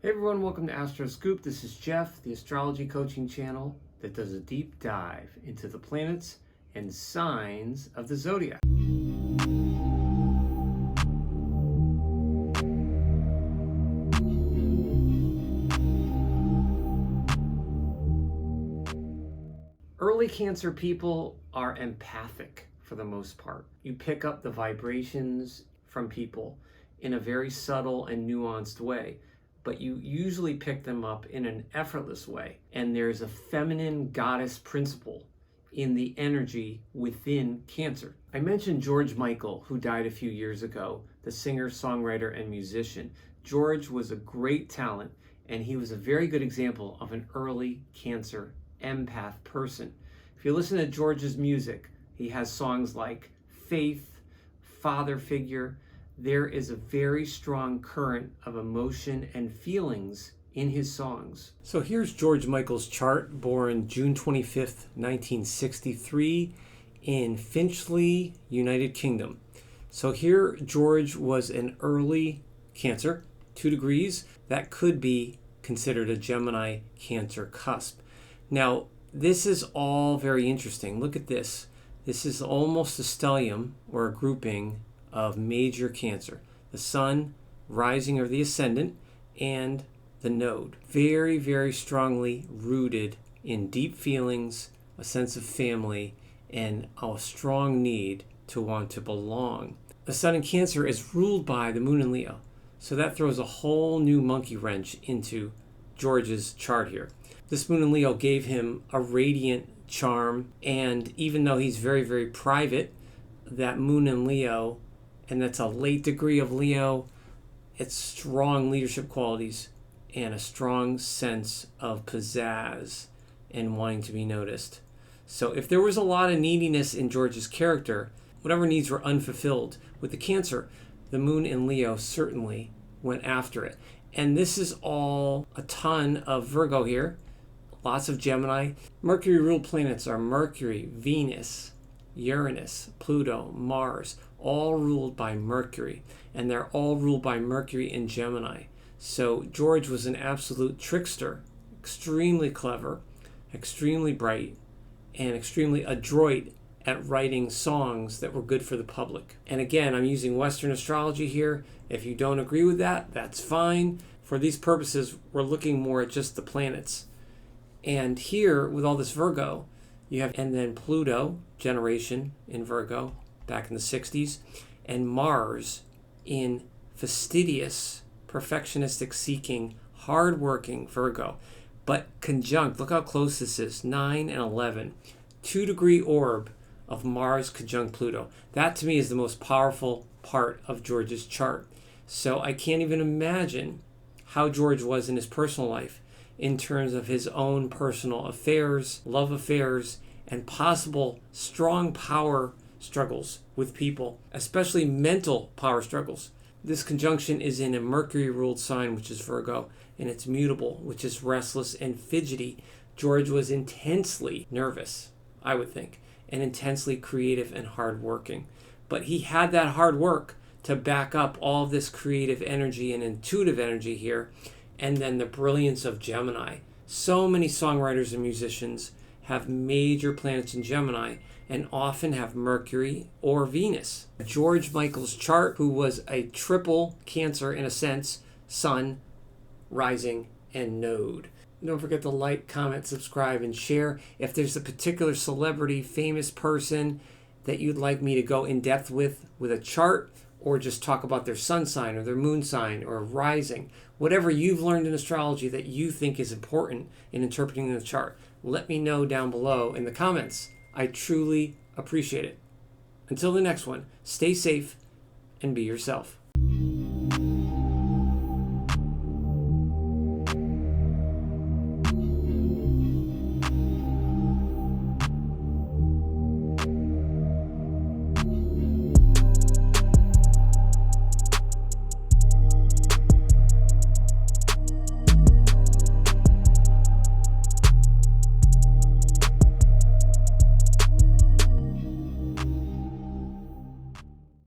Hey everyone, welcome to AstroScoop. This is Jeff, the astrology coaching channel that does a deep dive into the planets and signs of the zodiac. Early Cancer people are empathic for the most part. You pick up the vibrations from people in a very subtle and nuanced way, but you usually pick them up in an effortless way. And there's a feminine goddess principle in the energy within Cancer. I mentioned George Michael, who died a few years ago, the singer, songwriter, and musician. George was a great talent, and he was a very good example of an early Cancer empath person. If you listen to George's music, he has songs like Faith, Father Figure. There is a very strong current of emotion and feelings in his songs. So here's George Michael's chart, born June 25th, 1963 in Finchley, United Kingdom. So here George was an early Cancer, 2 degrees. That could be considered a Gemini Cancer cusp. Now, this is all very interesting. Look at this. This is almost a stellium or a grouping of major Cancer. The Sun, rising or the ascendant, and the node. Very, very strongly rooted in deep feelings, a sense of family, and a strong need to want to belong. The Sun in Cancer is ruled by the Moon in Leo. So that throws a whole new monkey wrench into George's chart here. This Moon in Leo gave him a radiant charm, and even though he's very, very private, that Moon in Leo, and that's a late degree of Leo, it's strong leadership qualities and a strong sense of pizzazz and wanting to be noticed. So if there was a lot of neediness in George's character, whatever needs were unfulfilled. With the Cancer, the Moon in Leo certainly went after it. And this is all a ton of Virgo here, lots of Gemini. Mercury ruled planets are Mercury, Venus, Uranus, Pluto, Mars, all ruled by Mercury, and they're all ruled by Mercury in Gemini. So George was an absolute trickster, extremely clever, extremely bright, and extremely adroit at writing songs that were good for the public. And again, I'm using Western astrology here. If you don't agree with that, that's fine. For these purposes, we're looking more at just the planets. And here, with all this Virgo, you have, and then Pluto, generation in Virgo, back in the 60s, and Mars in fastidious, perfectionistic seeking, hardworking Virgo. But conjunct, look how close this is, 9 and 11. 2-degree orb of Mars conjunct Pluto. That to me is the most powerful part of George's chart. So I can't even imagine how George was in his personal life in terms of his own personal affairs, love affairs, and possible strong power struggles with people, especially mental power struggles. This conjunction is in a Mercury-ruled sign, which is Virgo, and it's mutable, which is restless and fidgety. George was intensely nervous, I would think, and intensely creative and hardworking. But he had that hard work to back up all of this creative energy and intuitive energy here, and then the brilliance of Gemini. So many songwriters and musicians have major planets in Gemini and often have Mercury or Venus. George Michael's chart, who was a triple Cancer in a sense, Sun, rising, and node. Don't forget to like, comment, subscribe, and share. If there's a particular celebrity, famous person that you'd like me to go in depth with a chart, or just talk about their sun sign or their moon sign or rising, whatever you've learned in astrology that you think is important in interpreting the chart, let me know down below in the comments. I truly appreciate it. Until the next one, stay safe and be yourself.